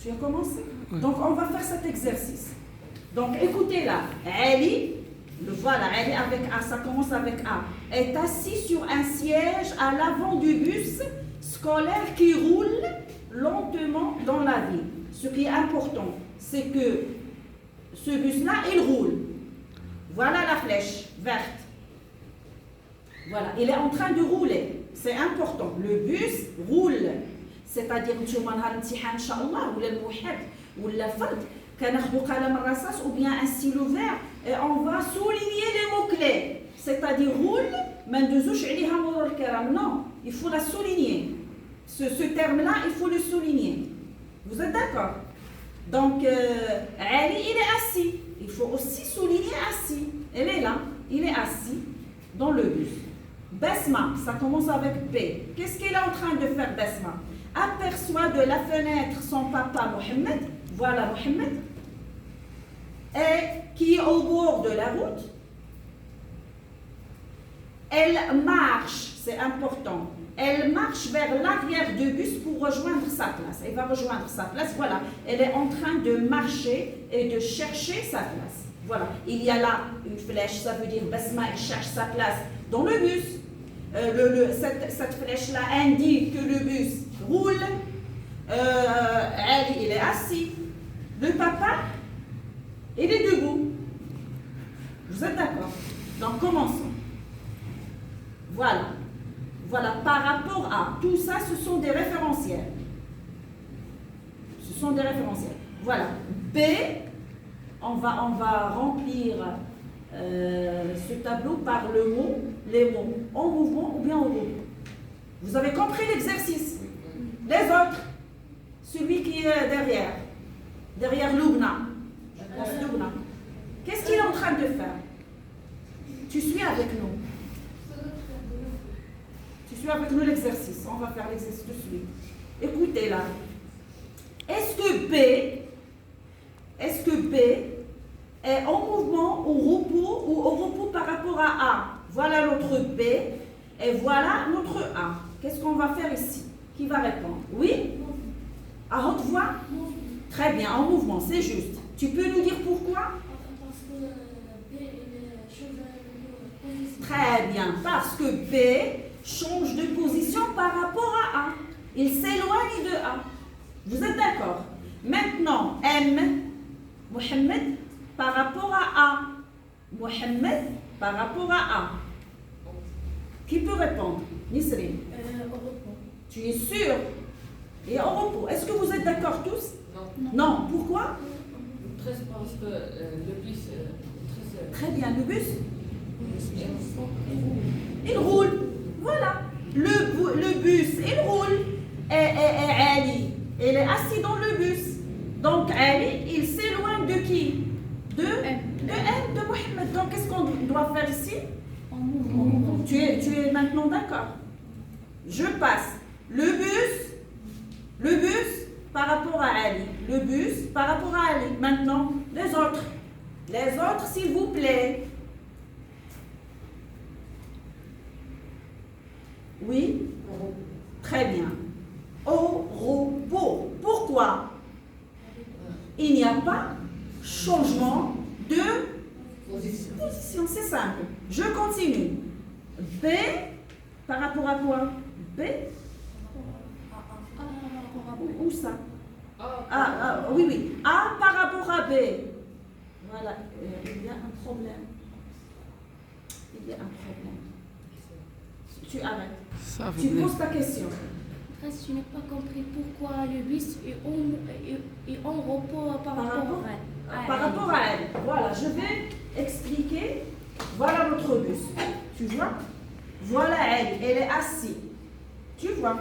Tu as commencé? Donc, on va faire cet exercice. Donc, écoutez là. Ali, voilà, Ali avec A, ça commence avec A, est assis sur un siège à l'avant du bus scolaire qui roule lentement dans la ville. Ce qui est important, c'est que ce bus-là, il roule. Voilà la flèche verte. Voilà, il est en train de rouler. C'est important. Le bus roule. C'est-à-dire, ou bien un stylo vert, et on va souligner les mots-clés. C'est-à-dire, roule, non, il faut la souligner. Ce terme-là, il faut le souligner. Vous êtes d'accord? Donc, Ali, il est assis. Il faut aussi souligner assis. Elle est là, il est assis dans le bus. Besma, ça commence avec B. Qu'est-ce qu'il est en train de faire, Besma? Aperçoit de la fenêtre son papa Mohamed, voilà Mohamed, et qui est au bord de la route. Elle marche, c'est important, elle marche vers l'arrière du bus pour rejoindre sa place. Elle va rejoindre sa place, voilà. Elle est en train de marcher et de chercher sa place. Voilà, il y a là une flèche, ça veut dire Basma, elle cherche sa place dans le bus. Cette flèche-là indique que le bus roule. Ali, il est assis. Le papa, il est debout. Vous êtes d'accord? Donc, commençons. Voilà. Voilà, par rapport à tout ça, ce sont des référentiels. Ce sont des référentiels. Voilà. B, on va remplir ce tableau par les mots en mouvement ou bien en repos. Vous avez compris l'exercice? Les autres, celui qui est derrière Lubna. Qu'est-ce qu'il est en train de faire? Tu suis avec nous. Tu suis avec nous l'exercice. On va faire l'exercice de suite. Écoutez là. Est-ce que B est en mouvement au repos par rapport à A? Voilà notre B et voilà notre A. Qu'est-ce qu'on va faire ici? Qui va répondre? Oui? À haute voix? Très bien, en mouvement, c'est juste. Tu peux nous dire pourquoi? Parce que B change de position. Très bien, parce que B change de position par rapport à A. Il s'éloigne de A. Vous êtes d'accord? Maintenant, M, Mohamed, par rapport à A. Mohamed, par rapport à A. Qui peut répondre? Nisrine. Au repos. Tu es sûr? Et en repos. Est-ce que vous êtes d'accord tous? Non. Non. Pourquoi? Parce que le bus Très bien, le bus il roule. Voilà. Le bus, il roule. Et Ali, il est assis dans le bus. Donc Ali, il s'éloigne de qui? De M, de Mohamed. Donc qu'est-ce qu'on doit faire ici? En mouvement. Tu es maintenant d'accord? Je passe. Le bus par rapport à Ali. Le bus par rapport à Ali. Maintenant, les autres. Les autres, s'il vous plaît. Oui? Très bien. Au repos. Pourquoi? Il n'y a pas changement de position. C'est simple. Je continue. B par rapport à quoi? B? Où ça? Oui. A par rapport à B. Voilà. Il y a un problème. Tu arrêtes. Tu poses ta question. Je n'ai pas compris pourquoi le bus est en repos par rapport à Par rapport à elle. Voilà, je vais expliquer. Voilà notre bus. Tu vois? Voilà elle est assise. Tu vois?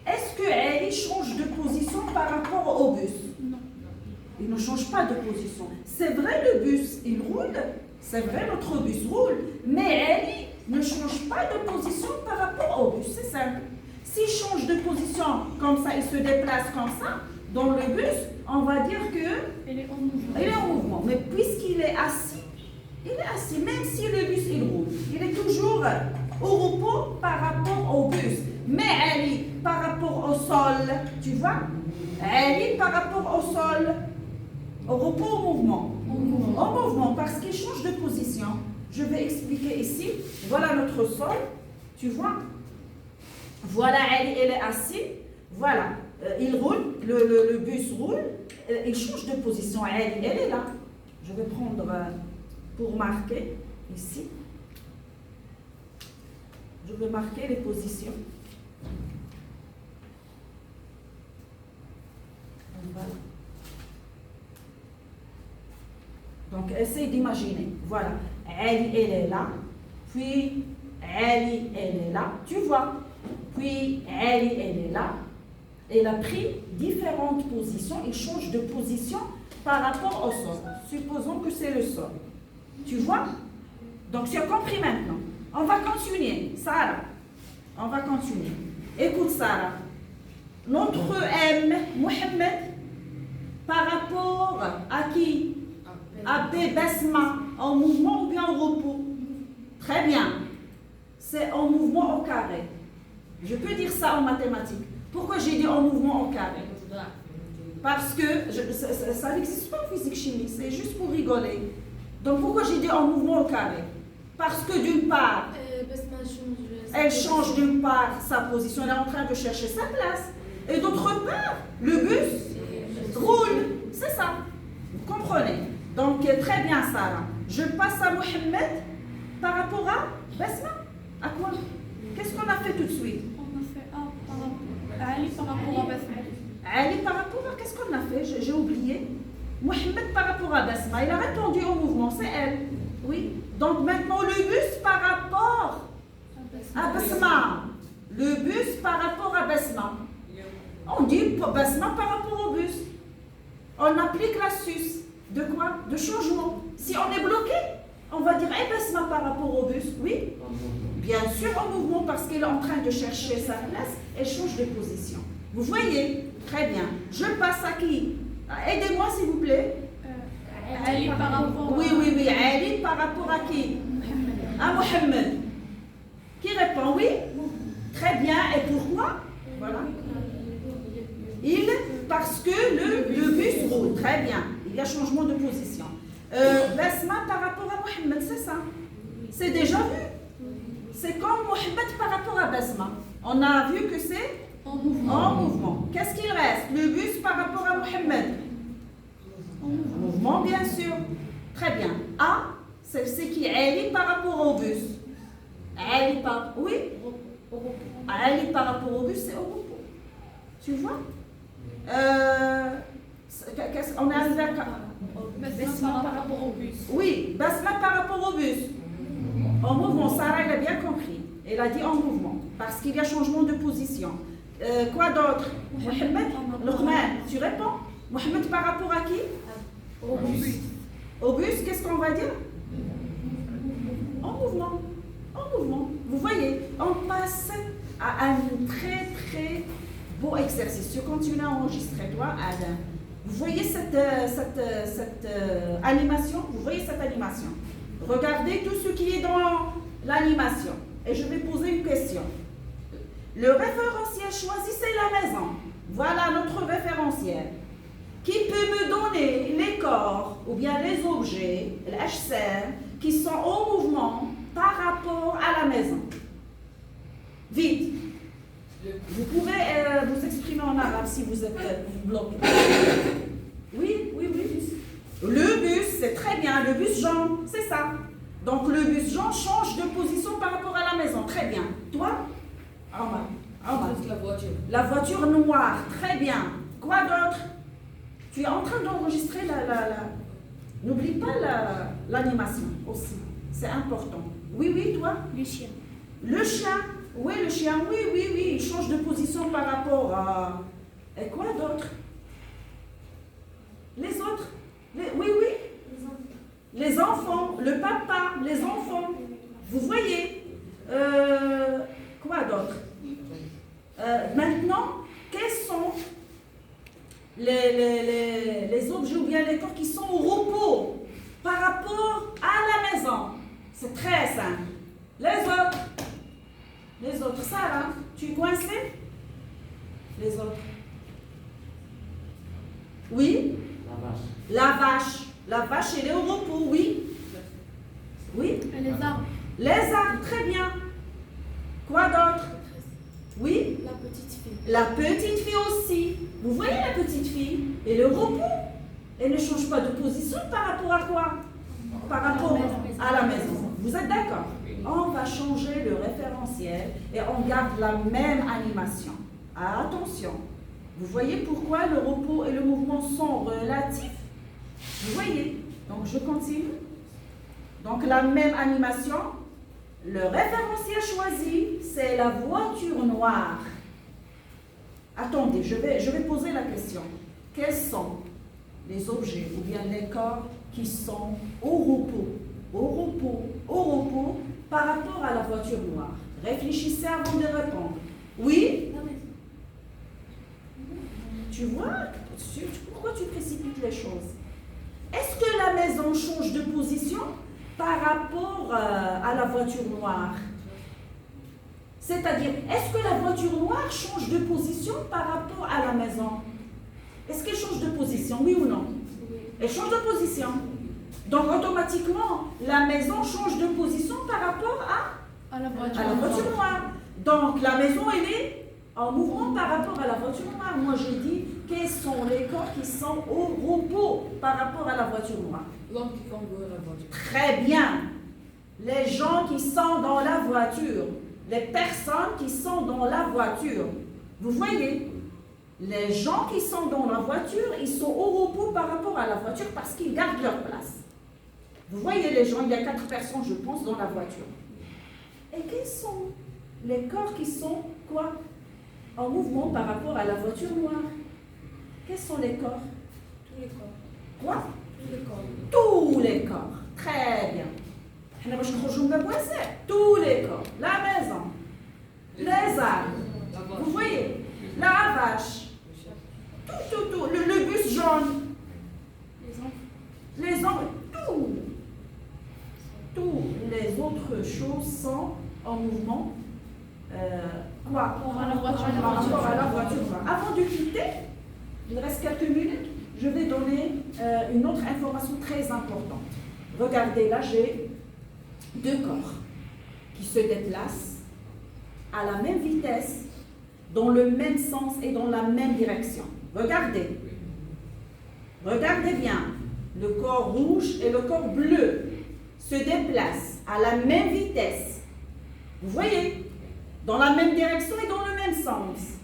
Est-ce qu'elle change de position par rapport au bus? Non. Il ne change pas de position. C'est vrai, le bus, il roule. C'est vrai, notre bus roule. Mais elle ne change pas de position par rapport au bus. C'est simple. S'il change de position comme ça, il se déplace comme ça, dans le bus, on va dire que Elle est en mouvement. il est en mouvement. Mais puisqu'il est assis, même si le bus il roule. Il est toujours au repos par rapport au bus. Mais Ali, par rapport au sol, tu vois, Ali par rapport au sol, au repos, au mouvement. Au mouvement, parce qu'il change de position. Je vais expliquer ici. Voilà notre sol, tu vois. Voilà, elle est assise. Voilà, il roule, le bus roule. Il change de position. Elle est là. Je vais prendre pour marquer ici. Je vais marquer les positions. Voilà. Donc, essaye d'imaginer. Voilà. Elle est là. Puis, elle est là. Tu vois. Puis, elle est là. Elle a pris différentes positions. Il change de position par rapport au sol. Supposons que c'est le sol. Tu vois? Donc, tu as compris maintenant. On va continuer. Sarah, on va continuer. Écoute, Sarah. Notre M, Mohamed, par rapport à qui? A, B, Basma, en mouvement ou bien en repos? Très bien. C'est en mouvement au carré. Je peux dire ça en mathématiques. Pourquoi j'ai dit en mouvement au carré? Parce que ça n'existe pas en physique-chimie, c'est juste pour rigoler. Donc pourquoi j'ai dit en mouvement au carré? Parce que d'une part, elle change d'une part sa position, elle est en train de chercher sa place. Et d'autre part, le bus roule. C'est ça. Vous comprenez? Donc très bien, Sarah. Je passe à Mohamed par rapport à Basma. À quoi? Qu'est-ce qu'on a fait tout de suite? On a fait Ali par rapport à Basma. Ali par rapport à qu'est-ce qu'on a fait? J'ai oublié. Mohamed par rapport à Basma. Il a répondu au mouvement, c'est elle. Oui. Donc maintenant le bus par rapport à Basma. Le bus par rapport à Basma. On dit Basma par rapport au bus. On applique l'astuce. De quoi? De changement. Si on est bloqué, on va dire Basma par rapport au bus. Oui. Bien sûr en mouvement parce qu'elle est en train de chercher sa place. Elle change de position. Vous voyez? Très bien. Je passe à qui? Aidez-moi s'il vous plaît. Ali par rapport Oui. Ali par rapport à qui? À Mohamed. Qui répond oui? Très bien. Et pourquoi? Voilà. Parce que le bus roule. Très bien. Il y a changement de position. Basma par rapport à Mohamed, c'est ça? C'est déjà vu. C'est comme Mohamed par rapport à Basma. On a vu que c'est en mouvement. Qu'est-ce qu'il reste? Le bus par rapport à Mohamed. En mouvement, bien sûr. Très bien. A, c'est qui? Ali par rapport au bus. Ali par... Oui. Ali par rapport au bus, c'est au repos. Tu vois? On est arrivé à... Basma par rapport au bus. Oui, Basma par rapport au bus. En mouvement, Sarah, elle a bien compris. Elle a dit en mouvement, parce qu'il y a changement de position. Quoi d'autre? Mohamed, Luqman, tu réponds? Mohamed par rapport à qui? Au bus. Au bus, qu'est-ce qu'on va dire? En mouvement. En mouvement. Vous voyez, on passe à un très très beau exercice. Je continue à enregistrer, toi, Alain. Vous voyez cette animation? Vous voyez cette animation? Regardez tout ce qui est dans l'animation. Et je vais poser une question. Le référentiel, choisissez la maison. Voilà notre référentiel. Qui peut me donner les corps ou bien les objets, l'HCR, qui sont en mouvement par rapport à la maison? Vite. Vous pouvez vous exprimer en arabe si vous êtes bloqué. Oui. Le bus, c'est très bien. Le bus jaune, c'est ça. Donc le bus jaune change de position par rapport à la maison. Très bien. Toi? Omar. La voiture. La voiture noire. Très bien. Quoi d'autre? Tu es en train d'enregistrer N'oublie pas l'animation aussi. C'est important. Oui, toi? Le chien. Le chien. Oui, le chien. Oui. Il change de position par rapport à... Et quoi d'autre? Les autres? Oui. Les enfants. Le papa. Les enfants. Vous voyez? Quoi d'autre? Maintenant, quels sont les objets ou bien les corps qui sont au repos par rapport à la maison? C'est très simple. Les autres, Sarah, tu es coincée? Les autres. Oui. La vache. La vache. La vache, elle est au repos, oui. Oui. Les arbres. Les arbres, très bien. Quoi d'autre? Oui. La petite fille. La petite fille aussi. Vous voyez la petite fille? Et le repos. Elle ne change pas de position par rapport à quoi? Par rapport à la maison. Vous êtes d'accord? On va changer le référentiel et on garde la même animation. Attention. Vous voyez pourquoi le repos et le mouvement sont relatifs? Vous voyez? Donc je continue. Donc la même animation. Le référentiel choisi, c'est la voiture noire. Attendez, je vais poser la question. Quels sont les objets ou bien les corps qui sont au repos par rapport à la voiture noire? Réfléchissez avant de répondre. Oui? Tu vois, pourquoi tu précipites les choses? Est-ce que la maison change de position par rapport à la voiture noire? C'est-à-dire, est-ce que la voiture noire change de position par rapport à la maison? Est-ce qu'elle change de position, oui ou non? Elle change de position. Donc, automatiquement, la maison change de position par rapport À la voiture. à la voiture noire. Donc, la maison, elle est en mouvement par rapport à la voiture noire. Moi, je dis, quels sont les corps qui sont au repos par rapport à la voiture noire? L'homme qui conduit la voiture. Très bien. Les gens qui sont dans la voiture, les personnes qui sont dans la voiture. Vous voyez, les gens qui sont dans la voiture, ils sont au repos par rapport à la voiture parce qu'ils gardent leur place. Vous voyez les gens, il y a 4 personnes, je pense, dans la voiture. Et quels sont les corps qui sont, quoi, en mouvement par rapport à la voiture noire? Quels sont les corps? Tous les corps. Quoi? Tous les corps. Tous les corps. Très bien. Tous les corps. La maison. Les arbres. La vache. Vous voyez? La vache. Tout. Le bus jaune. Les enfants. Tout. Toutes les autres choses sont en mouvement. Quoi? Par rapport à la voiture. Par rapport à la voiture. Avant de quitter, il reste quelques minutes, je vais donner une autre information très importante. Regardez, là j'ai 2 corps qui se déplacent à la même vitesse, dans le même sens et dans la même direction. Regardez. Regardez bien. Le corps rouge et le corps bleu se déplacent à la même vitesse. Vous voyez? Dans la même direction et dans le même sens.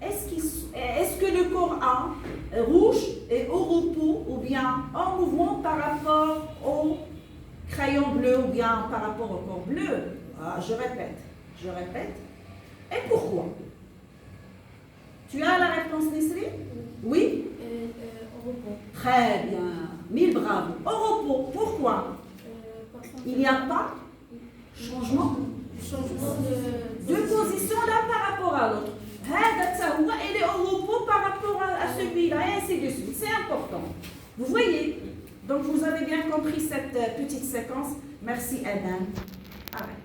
Est-ce que le corps A, rouge, est au repos ou bien en mouvement par rapport au crayon bleu ou bien par rapport au corps bleu? Je répète. Et pourquoi? Tu as la réponse, Nesri? Oui? Au repos. Très bien. 1000 bravo. Au repos. Pourquoi? Il n'y a pas changement de position l'un par rapport à l'autre. Elle est au repos par rapport à celui-là et ainsi de suite. C'est important. Vous voyez? Donc vous avez bien compris cette petite séquence. Merci Adam. Arrête.